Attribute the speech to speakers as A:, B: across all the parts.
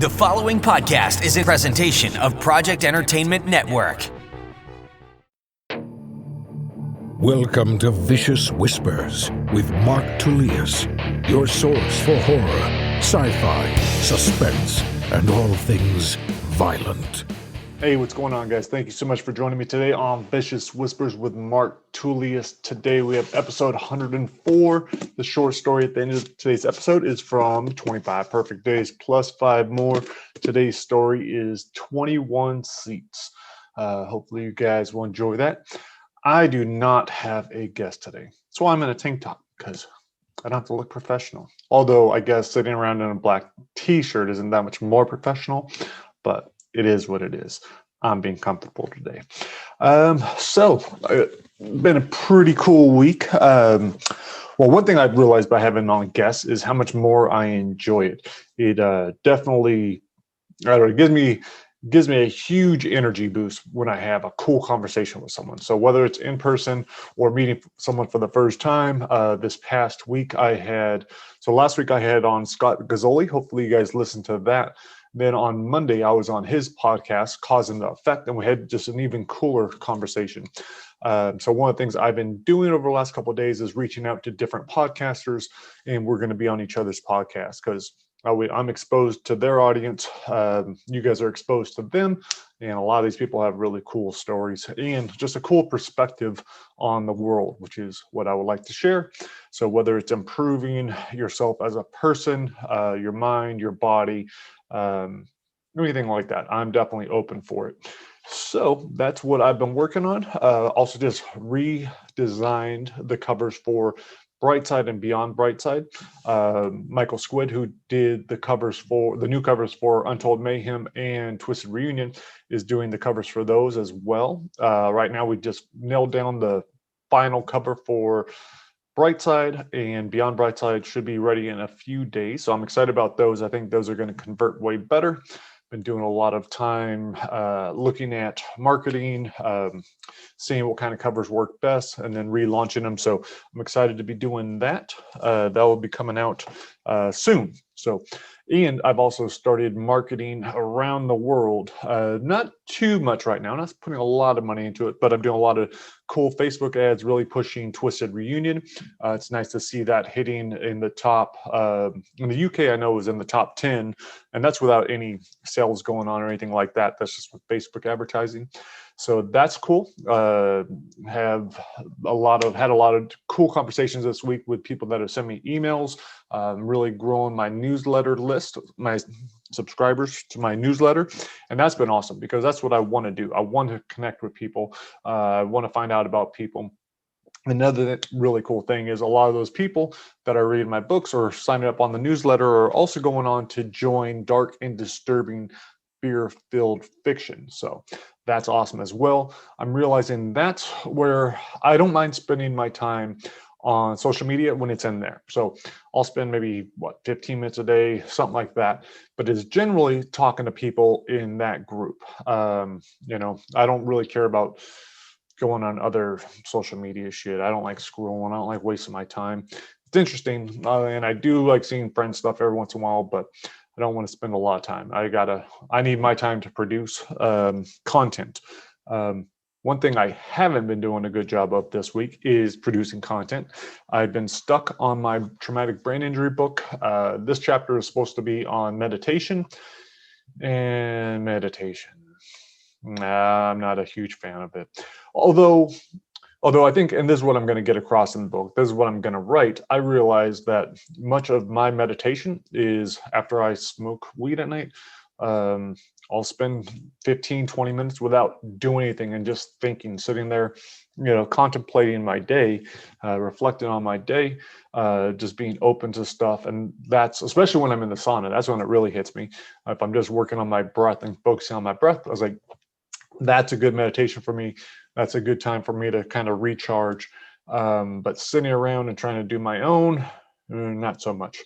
A: The following podcast is a presentation of Project Entertainment Network.
B: Welcome to Vicious Whispers with Mark Tullius, your source for horror, sci-fi, suspense, and all things violent.
C: Hey, what's going on, guys? Thank you so much for joining me today on Vicious Whispers with Mark Tullius. Today we have episode 104. The short story at the end of today's episode is from 25 Perfect Days plus 5 more. Today's story is 21 Seats. Hopefully you guys will enjoy that. I do not have a guest today. That's why I'm in a tank top, because I don't have to look professional. Although I guess sitting around in a black t-shirt isn't that much more professional, but it is what it is. I'm being comfortable today. Been a pretty cool week. Well, one thing I've realized by having on guests is how much more I enjoy it. It definitely, I don't know, gives me a huge energy boost when I have a cool conversation with someone. So whether it's in person or meeting someone for the first time, this past week last week I had on Scott Gazzoli. Hopefully you guys listened to that. Then on Monday, I was on his podcast, Cause and Effect, and we had just an even cooler conversation. So one of the things I've been doing over the last couple of days is reaching out to different podcasters, and we're going to be on each other's podcasts because I'm exposed to their audience. You guys are exposed to them, and a lot of these people have really cool stories and just a cool perspective on the world, which is what I would like to share. So whether it's improving yourself as a person, your mind, your body, anything like that, I'm definitely open for it. So that's what I've been working on. Also just redesigned the covers for Brightside and Beyond Brightside. Michael Squid, who did the new covers for Untold Mayhem and Twisted Reunion, is doing the covers for those as well. Right now we just nailed down the final cover for Brightside, and Beyond Brightside should be ready in a few days. So I'm excited about those. I think those are going to convert way better. Been doing a lot of time looking at marketing, seeing what kind of covers work best, and then relaunching them. So I'm excited to be doing that. That will be coming out soon. And I've also started marketing around the world. Not too much right now. I'm not putting a lot of money into it, but I'm doing a lot of cool Facebook ads, really pushing Twisted Reunion. It's nice to see that hitting in the top. In the UK, I know it was in the top 10, and that's without any sales going on or anything like that. That's just with Facebook advertising. So that's cool. Had a lot of cool conversations this week with people that have sent me emails. Really growing my newsletter list, my subscribers to my newsletter. And that's been awesome because that's what I want to do. I want to connect with people. I want to find out about people. Another really cool thing is a lot of those people that are reading my books or signing up on the newsletter are also going on to join Dark and Disturbing Fear-Filled Fiction. So that's awesome as well. I'm realizing that's where I don't mind spending my time on social media when it's in there. So I'll spend maybe 15 minutes a day, something like that. But it's generally talking to people in that group. I don't really care about going on other social media shit. I don't like scrolling. I don't like wasting my time. It's interesting, and I do like seeing friends stuff every once in a while, but I don't want to spend a lot of time. I need my time to produce content. One thing I haven't been doing a good job of this week is producing content. I've been stuck on my traumatic brain injury book. This chapter is supposed to be on meditation. And meditation, I'm not a huge fan of it. Although I think, and this is what I'm going to get across in the book, this is what I'm going to write, I realize that much of my meditation is after I smoke weed at night. I'll spend 15, 20 minutes without doing anything and just thinking, sitting there, contemplating my day, reflecting on my day, just being open to stuff. And that's, especially when I'm in the sauna, that's when it really hits me. If I'm just working on my breath and focusing on my breath, I was like, that's a good meditation for me. That's a good time for me to kind of recharge. But sitting around and trying to do my own, not so much.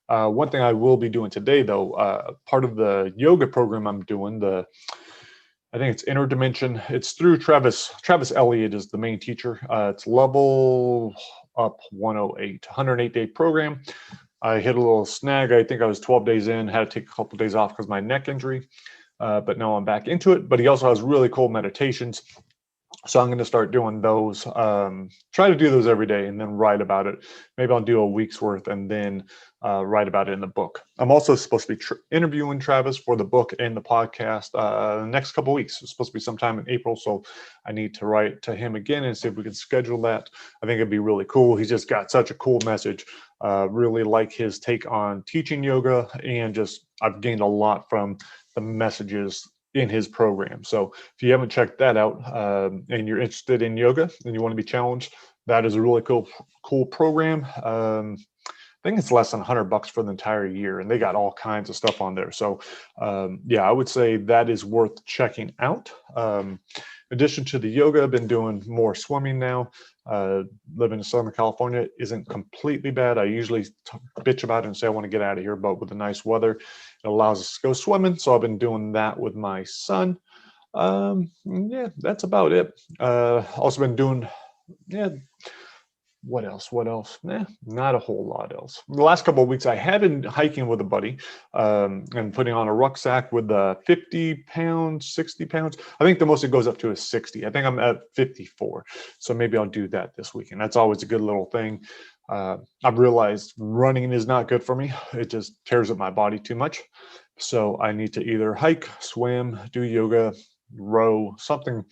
C: One thing I will be doing today, though, part of the yoga program I'm doing, I think it's Inner Dimension. It's through Travis Elliott is the main teacher. It's level up 108, 108-day program. I hit a little snag. I think I was 12 days in, had to take a couple of days off because of my neck injury, but now I'm back into it. But he also has really cool meditations. So I'm going to start doing those, try to do those every day and then write about it. Maybe I'll do a week's worth and then write about it in the book. I'm also supposed to be interviewing Travis for the book and the podcast the next couple of weeks. It's supposed to be sometime in April. So I need to write to him again and see if we can schedule that. I think it'd be really cool. He's just got such a cool message. Really like his take on teaching yoga, and just I've gained a lot from the messages in his program. So if you haven't checked that out and you're interested in yoga and you want to be challenged, that is a really cool program. I think it's less than $100 for the entire year, and they got all kinds of stuff on there. So yeah, I would say that is worth checking out. In addition to the yoga, I've been doing more swimming now. Living in Southern California isn't completely bad. I usually bitch about it and say I want to get out of here, but with the nice weather, it allows us to go swimming. So I've been doing that with my son. Yeah, that's about it. Also been doing, what else? Not a whole lot else. The last couple of weeks, I have been hiking with a buddy and putting on a rucksack with 50 pounds, 60 pounds. I think the most it goes up to is 60. I think I'm at 54. So maybe I'll do that this weekend. That's always a good little thing. I've realized running is not good for me. It just tears up my body too much. So I need to either hike, swim, do yoga, row, something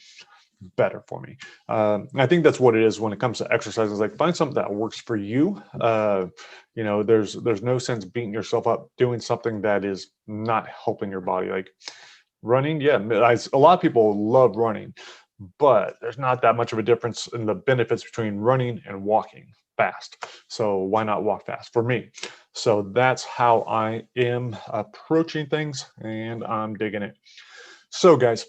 C: better for me. I think that's what it is when it comes to exercise. Is like find something that works for you. There's no sense beating yourself up doing something that is not helping your body. Like running, a lot of people love running, but there's not that much of a difference in the benefits between running and walking fast. So why not walk fast for me? So that's how I am approaching things, and I'm digging it. So guys,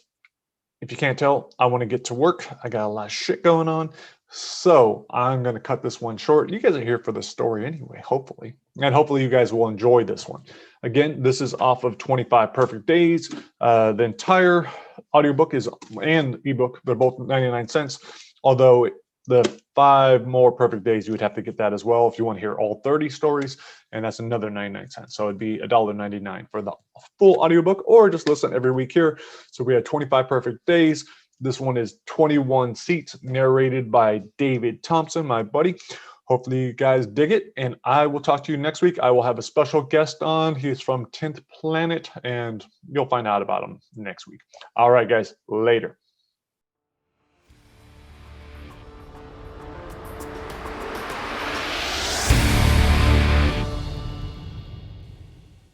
C: if you can't tell, I want to get to work. I got a lot of shit going on. So I'm going to cut this one short. You guys are here for the story anyway, hopefully. And hopefully you guys will enjoy this one. Again, this is off of 25 Perfect Days. The entire audiobook and ebook, they're both 99 cents. Although the 5 more perfect days, you would have to get that as well if you want to hear all 30 stories, and that's another 99 cents. So it'd be $1.99 for the full audiobook, or just listen every week here. So we have 25 Perfect Days. This one is 21 Seats, narrated by David Thompson, my buddy. Hopefully you guys dig it, and I will talk to you next week. I will have a special guest on. He's from 10th Planet, and you'll find out about him next week. All right, guys, later.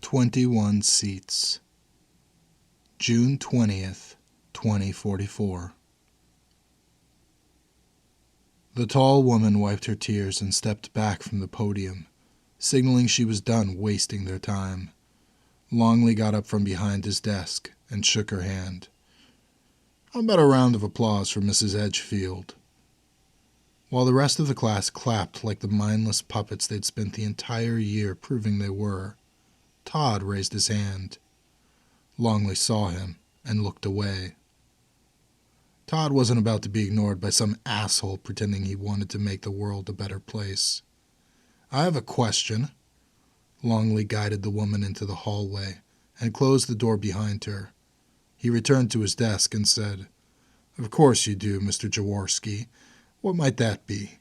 D: "21 Seats, June 20th, 2044. The tall woman wiped her tears and stepped back from the podium, signaling she was done wasting their time. Longley got up from behind his desk and shook her hand. "How about a round of applause for Mrs. Edgefield?" While the rest of the class clapped like the mindless puppets they'd spent the entire year proving they were, Todd raised his hand. Longley saw him and looked away. Todd wasn't about to be ignored by some asshole pretending he wanted to make the world a better place. "I have a question." Longley guided the woman into the hallway and closed the door behind her. He returned to his desk and said, "Of course you do, Mr. Jaworski. What might that be?"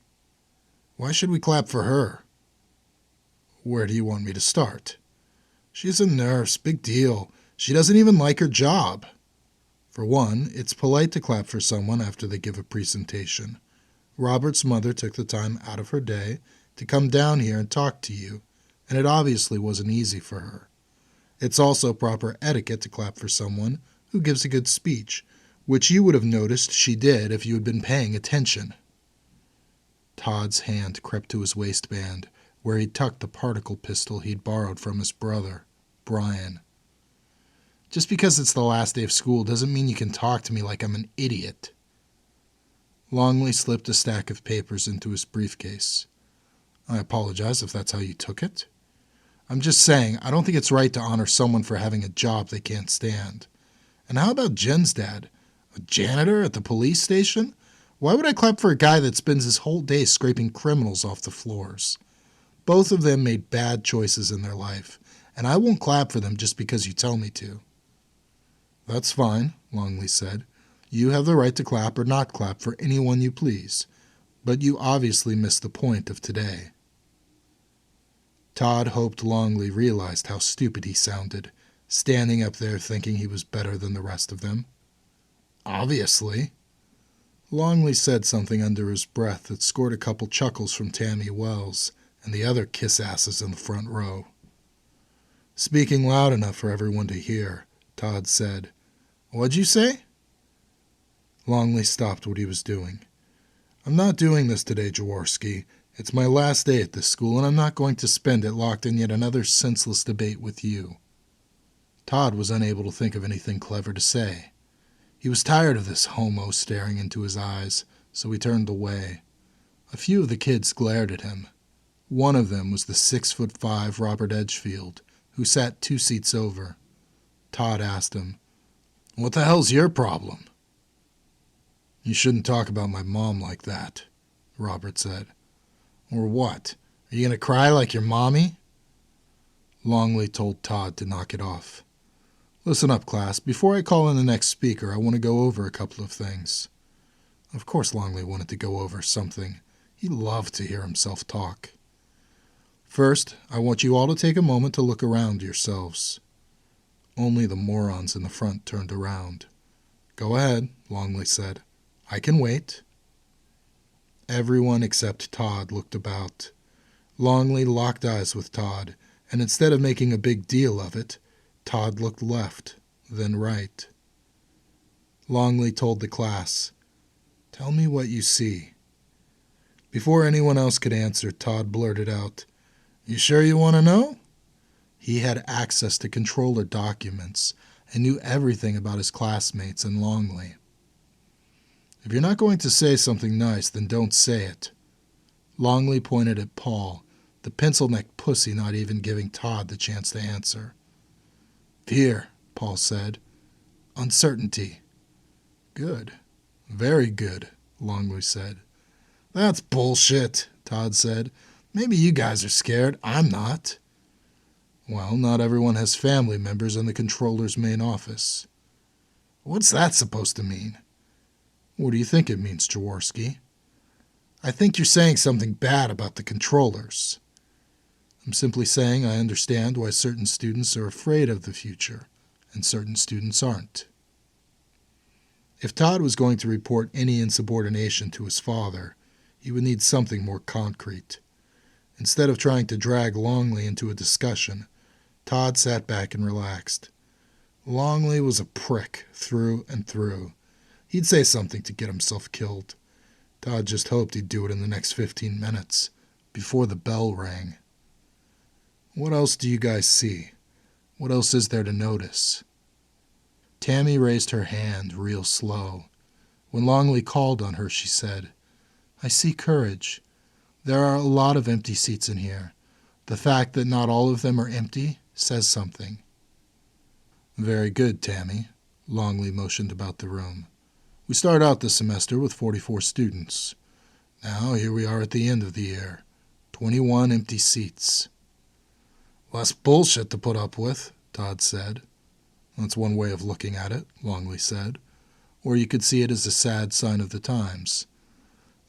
D: "Why should we clap for her?" "Where do you want me to start?" "She's a nurse, big deal. She doesn't even like her job." "For one, it's polite to clap for someone after they give a presentation. Robert's mother took the time out of her day to come down here and talk to you, and it obviously wasn't easy for her. It's also proper etiquette to clap for someone who gives a good speech, which you would have noticed she did if you had been paying attention." Todd's hand crept to his waistband, where he'd tucked the particle pistol he'd borrowed from his brother, Brian. "Just because it's the last day of school doesn't mean you can talk to me like I'm an idiot." Longley slipped a stack of papers into his briefcase. "I apologize if that's how you took it. I'm just saying, I don't think it's right to honor someone for having a job they can't stand. And how about Jen's dad? A janitor at the police station? Why would I clap for a guy that spends his whole day scraping criminals off the floors? Both of them made bad choices in their life, and I won't clap for them just because you tell me to." "That's fine," Longley said. "You have the right to clap or not clap for anyone you please, but you obviously missed the point of today." Todd hoped Longley realized how stupid he sounded, standing up there thinking he was better than the rest of them. "Obviously." Longley said something under his breath that scored a couple chuckles from Tammy Wells and the other kiss-asses in the front row. Speaking loud enough for everyone to hear, Todd said, "What'd you say?" Longley stopped what he was doing. "I'm not doing this today, Jaworski. It's my last day at this school, and I'm not going to spend it locked in yet another senseless debate with you." Todd was unable to think of anything clever to say. He was tired of this homo staring into his eyes, so he turned away. A few of the kids glared at him. One of them was the 6'5" Robert Edgefield, who sat 2 seats over. Todd asked him, "What the hell's your problem?" "You shouldn't talk about my mom like that," Robert said. "Or what? Are you going to cry like your mommy?" Longley told Todd to knock it off. "Listen up, class. Before I call in the next speaker, I want to go over a couple of things." Of course Longley wanted to go over something. He loved to hear himself talk. "First, I want you all to take a moment to look around yourselves." Only the morons in the front turned around. "Go ahead," Longley said. "I can wait." Everyone except Todd looked about. Longley locked eyes with Todd, and instead of making a big deal of it, Todd looked left, then right. Longley told the class, "Tell me what you see." Before anyone else could answer, Todd blurted out, "You sure you want to know?" He had access to controller documents and knew everything about his classmates and Longley. "If you're not going to say something nice, then don't say it." Longley pointed at Paul, the pencil-necked pussy not even giving Todd the chance to answer. "Fear," Paul said. "Uncertainty." "Good. Very good," Longley said. "That's bullshit," Todd said. "Maybe you guys are scared. I'm not." "Well, not everyone has family members in the controller's main office." "What's that supposed to mean?" "What do you think it means, Jaworski?" "I think you're saying something bad about the controllers." "I'm simply saying I understand why certain students are afraid of the future, and certain students aren't." If Todd was going to report any insubordination to his father, he would need something more concrete. Instead of trying to drag Longley into a discussion, Todd sat back and relaxed. Longley was a prick through and through. He'd say something to get himself killed. Todd just hoped he'd do it in the next 15 minutes, before the bell rang. "What else do you guys see? What else is there to notice?" Tammy raised her hand real slow. When Longley called on her, she said, "I see courage. There are a lot of empty seats in here. The fact that not all of them are empty says something." "Very good, Tammy," Longley motioned about the room. "We start out this semester with 44 students. Now here we are at the end of the year. 21 empty seats." "Less bullshit to put up with," Todd said. "That's one way of looking at it," Longley said. "Or you could see it as a sad sign of the times.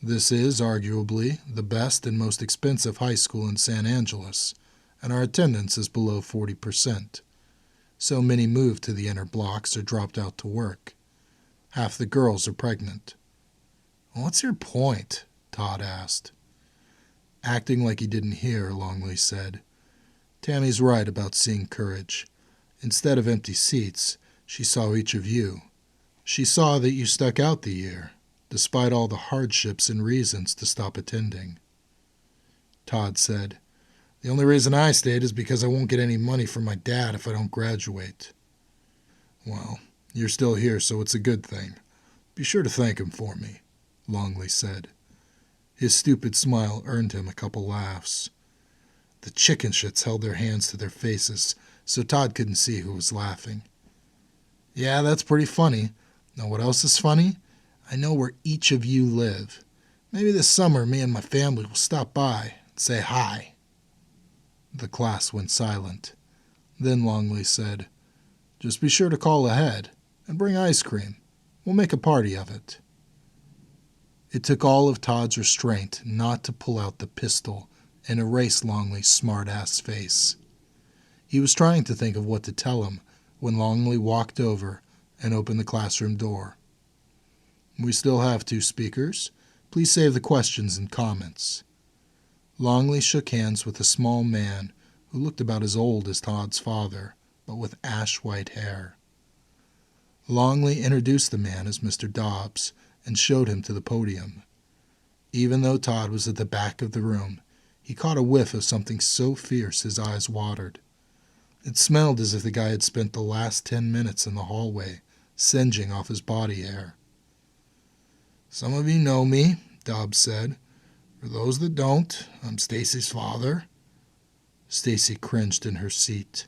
D: This is, arguably, the best and most expensive high school in San Angeles, and our attendance is below 40%. So many moved to the inner blocks or dropped out to work. Half the girls are pregnant." "What's your point?" Todd asked. Acting like he didn't hear, Longley said, "Tammy's right about seeing courage. Instead of empty seats, she saw each of you. She saw that you stuck out the year, despite all the hardships and reasons to stop attending." Todd said, "The only reason I stayed is because I won't get any money from my dad if I don't graduate." "Well, you're still here, so it's a good thing. Be sure to thank him for me," Longley said. His stupid smile earned him a couple laughs. The chicken shits held their hands to their faces, so Todd couldn't see who was laughing. "Yeah, that's pretty funny. Know what else is funny? I know where each of you live. Maybe this summer me and my family will stop by and say hi." The class went silent. Then Longley said, "Just be sure to call ahead, and bring ice cream. We'll make a party of it." It took all of Todd's restraint not to pull out the pistol and erase Longley's smart-ass face. He was trying to think of what to tell him when Longley walked over and opened the classroom door. "We still have 2 speakers. Please save the questions and comments." Longley shook hands with a small man who looked about as old as Todd's father, but with ash-white hair. Longley introduced the man as Mr. Dobbs and showed him to the podium. Even though Todd was at the back of the room, he caught a whiff of something so fierce his eyes watered. It smelled as if the guy had spent the last 10 minutes in the hallway, singeing off his body hair. "Some of you know me," Dobbs said. "For those that don't, I'm Stacy's father." Stacy cringed in her seat.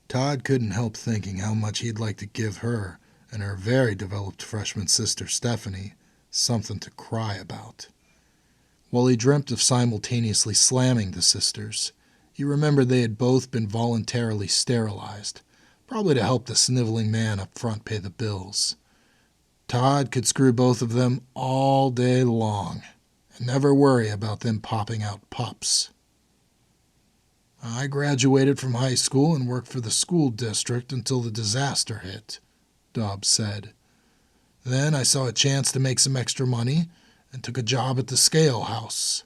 D: Todd couldn't help thinking how much he'd like to give her and her very developed freshman sister Stephanie something to cry about. While he dreamt of simultaneously slamming the sisters, he remembered they had both been voluntarily sterilized, probably to help the sniveling man up front pay the bills. Todd could screw both of them all day long and never worry about them popping out pups. "I graduated from high school and worked for the school district until the disaster hit," Dobbs said. "Then I saw a chance to make some extra money and took a job at the scale house."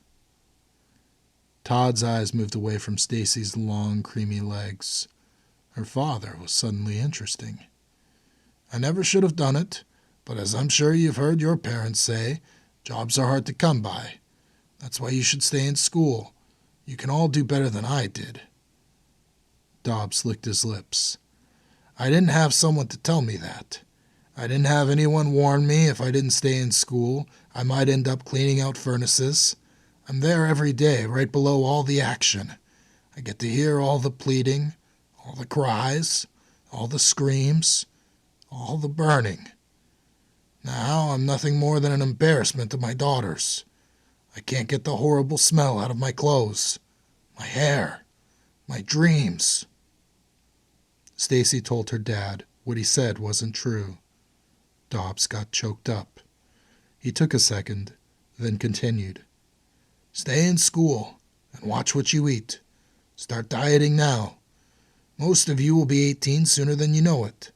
D: Todd's eyes moved away from Stacy's long, creamy legs. Her father was suddenly interesting. "I never should have done it, but as I'm sure you've heard your parents say, jobs are hard to come by. That's why you should stay in school. You can all do better than I did." Dobbs licked his lips. "I didn't have someone to tell me that. I didn't have anyone warn me if I didn't stay in school, I might end up cleaning out furnaces. I'm there every day, right below all the action. I get to hear all the pleading, all the cries, all the screams, all the burning. Now I'm nothing more than an embarrassment to my daughters. I can't get the horrible smell out of my clothes, my hair, my dreams." Stacy told her dad what he said wasn't true. Dobbs got choked up. He took a second, then continued. "Stay in school and watch what you eat. Start dieting now. Most of you will be 18 sooner than you know it.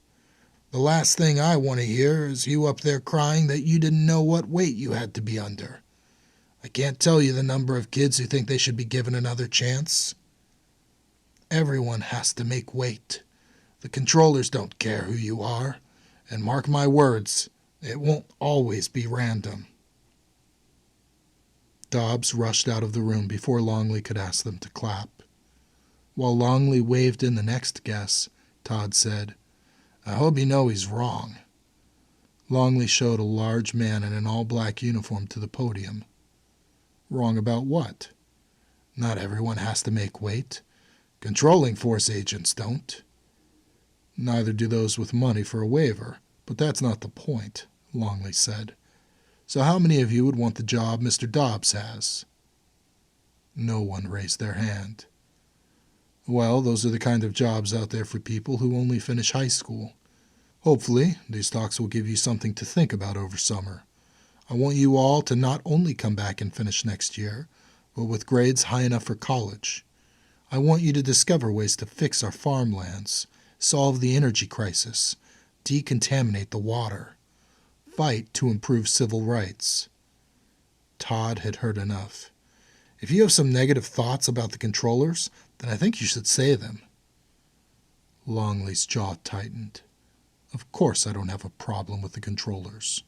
D: The last thing I want to hear is you up there crying that you didn't know what weight you had to be under. I can't tell you the number of kids who think they should be given another chance. Everyone has to make weight. The controllers don't care who you are, and mark my words, it won't always be random." Dobbs rushed out of the room before Longley could ask them to clap. While Longley waved in the next guess, Todd said, "I hope you know he's wrong." Longley showed a large man in an all-black uniform to the podium. "Wrong about what?" "Not everyone has to make weight. Controlling force agents don't." "Neither do those with money for a waiver, but that's not the point," Longley said. "So how many of you would want the job Mr. Dobbs has?" No one raised their hand. "Well, those are the kind of jobs out there for people who only finish high school. Hopefully, these talks will give you something to think about over summer. I want you all to not only come back and finish next year, but with grades high enough for college. I want you to discover ways to fix our farmlands, solve the energy crisis, decontaminate the water, fight to improve civil rights." Todd had heard enough. "If you have some negative thoughts about the controllers, then I think you should say them." Longley's jaw tightened. "Of course I don't have a problem with the controllers.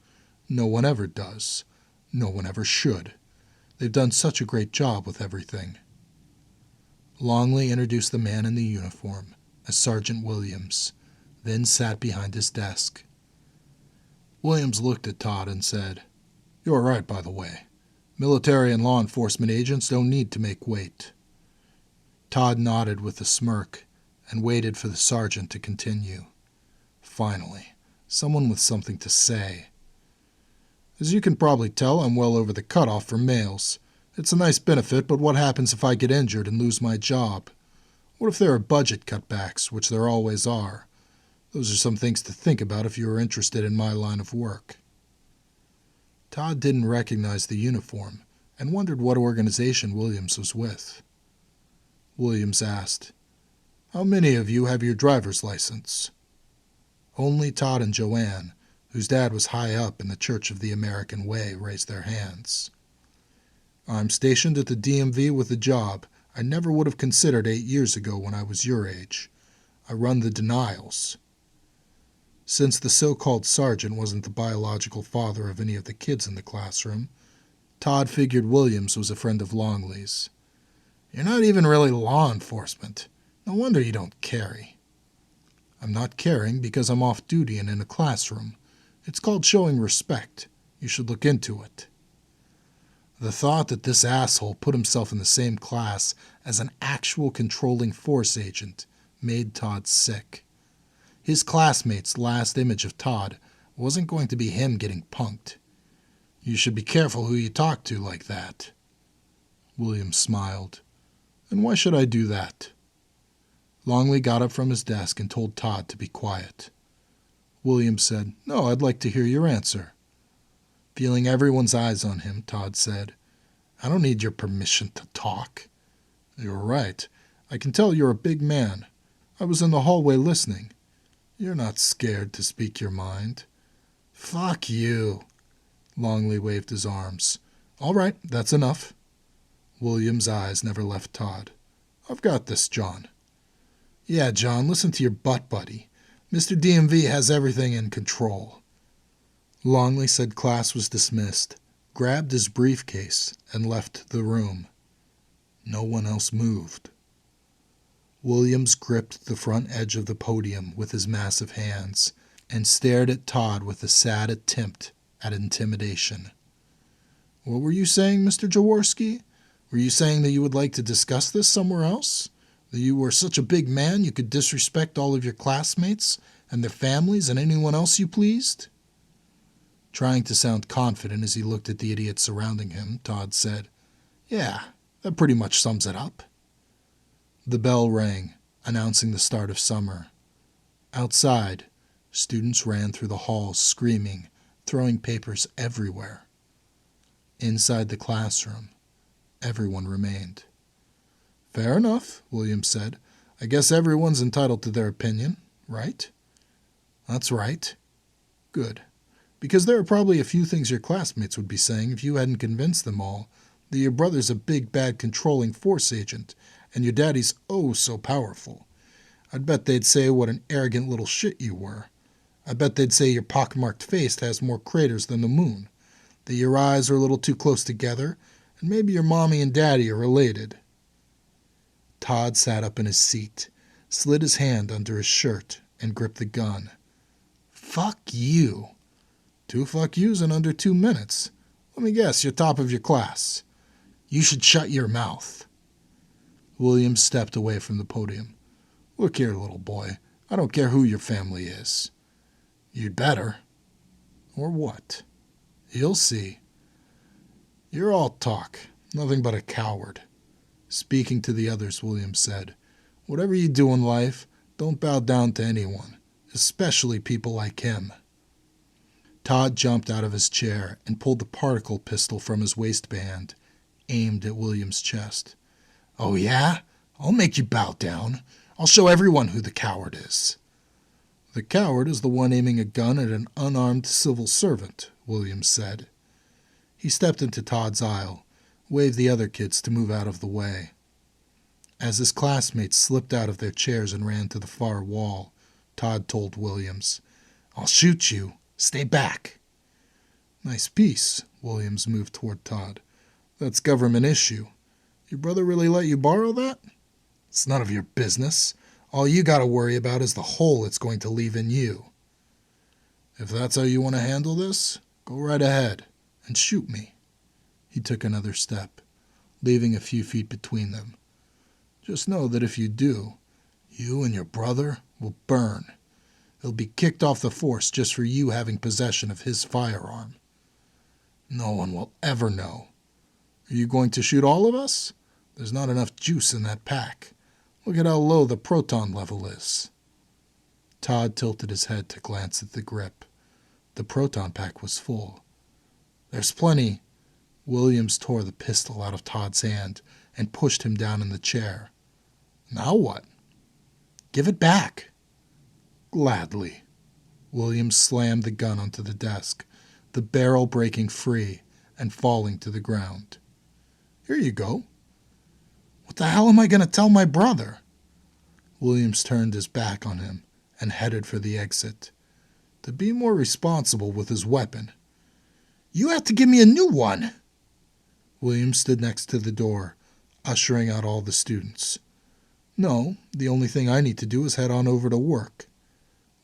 D: No one ever does. No one ever should. They've done such a great job with everything." Longley introduced the man in the uniform as Sergeant Williams, then sat behind his desk. Williams looked at Todd and said, "You're right, by the way. Military and law enforcement agents don't need to make weight." Todd nodded with a smirk and waited for the sergeant to continue. Finally, someone with something to say. "As you can probably tell, I'm well over the cutoff for males. It's a nice benefit, but what happens if I get injured and lose my job? What if there are budget cutbacks, which there always are? Those are some things to think about if you are interested in my line of work. Todd didn't recognize the uniform and wondered what organization Williams was with. Williams asked, "How many of you have your driver's license?" Only Todd and Joanne, whose dad was high up in the Church of the American Way, raised their hands. "I'm stationed at the DMV with a job I never would have considered 8 years ago when I was your age. I run the denials." Since the so-called sergeant wasn't the biological father of any of the kids in the classroom, Todd figured Williams was a friend of Longley's. "You're not even really law enforcement. No wonder you don't carry." "I'm not carrying because I'm off duty and in a classroom. It's called showing respect. You should look into it." The thought that this asshole put himself in the same class as an actual controlling force agent made Todd sick. His classmate's last image of Todd wasn't going to be him getting punked. "You should be careful who you talk to like that." Williams smiled. "And why should I do that?" Longley got up from his desk and told Todd to be quiet. Williams said, "No, I'd like to hear your answer." Feeling everyone's eyes on him, Todd said, "I don't need your permission to talk." "You're right. I can tell you're a big man. I was in the hallway listening. You're not scared to speak your mind." "Fuck you." Longley waved his arms. "All right, that's enough." Williams' eyes never left Todd. "I've got this, John." "Yeah, John, listen to your butt buddy. Mr. DMV has everything in control." Longley said class was dismissed, grabbed his briefcase, and left the room. No one else moved. Williams gripped the front edge of the podium with his massive hands and stared at Todd with a sad attempt at intimidation. "What were you saying, Mr. Jaworski? Were you saying that you would like to discuss this somewhere else? That you were such a big man you could disrespect all of your classmates and their families and anyone else you pleased?" Trying to sound confident as he looked at the idiots surrounding him, Todd said, "Yeah, that pretty much sums it up." The bell rang, announcing the start of summer. Outside, students ran through the halls screaming, throwing papers everywhere. Inside the classroom, everyone remained. "Fair enough," Williams said. "I guess everyone's entitled to their opinion, right?" "That's right." "Good. Because there are probably a few things your classmates would be saying if you hadn't convinced them all that your brother's a big, bad, controlling force agent and your daddy's oh so powerful. I'd bet they'd say what an arrogant little shit you were. I bet they'd say your pockmarked face has more craters than the moon, that your eyes are a little too close together, and maybe your mommy and daddy are related." Todd sat up in his seat, slid his hand under his shirt, and gripped the gun. "Fuck you." "Two fuck yous in under 2 minutes. Let me guess, you're top of your class. You should shut your mouth." Williams stepped away from the podium. "Look here, little boy. I don't care who your family is." "You'd better." "Or what?" "You'll see." "You're all talk. Nothing but a coward." Speaking to the others, Williams said, "Whatever you do in life, don't bow down to anyone, especially people like him." Todd jumped out of his chair and pulled the particle pistol from his waistband, aimed at Williams' chest. "Oh yeah? I'll make you bow down. I'll show everyone who the coward is." "The coward is the one aiming a gun at an unarmed civil servant," Williams said. He stepped into Todd's aisle, waved the other kids to move out of the way. As his classmates slipped out of their chairs and ran to the far wall, Todd told Williams, "I'll shoot you. Stay back." "Nice piece." Williams moved toward Todd. "That's government issue. Your brother really let you borrow that?" "It's none of your business. All you got to worry about is the hole it's going to leave in you." "If that's how you want to handle this, go right ahead and shoot me." He took another step, leaving a few feet between them. "Just know that if you do, you and your brother will burn. He'll be kicked off the force just for you having possession of his firearm. No one will ever know. Are you going to shoot all of us? There's not enough juice in that pack. Look at how low the proton level is. Todd tilted his head to glance at the grip. The proton pack was full. There's plenty. Williams tore the pistol out of Todd's hand and pushed him down in the chair. Now what? Give it back. Gladly. Williams slammed the gun onto the desk, the barrel breaking free and falling to the ground. Here you go. What the hell am I going to tell my brother? Williams turned his back on him and headed for the exit. To be more responsible with his weapon. You have to give me a new one. Williams stood next to the door, ushering out all the students. No, the only thing I need to do is head on over to work.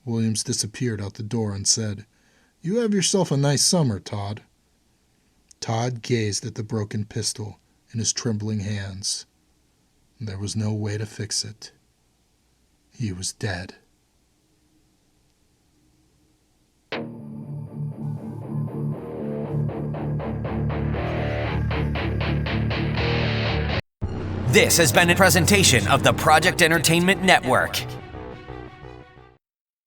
D: Williams disappeared out the door and said, You have yourself a nice summer, Todd. Todd gazed at the broken pistol in his trembling hands. There was no way to fix it. He was dead.
A: This has been a presentation of the Project Entertainment Network.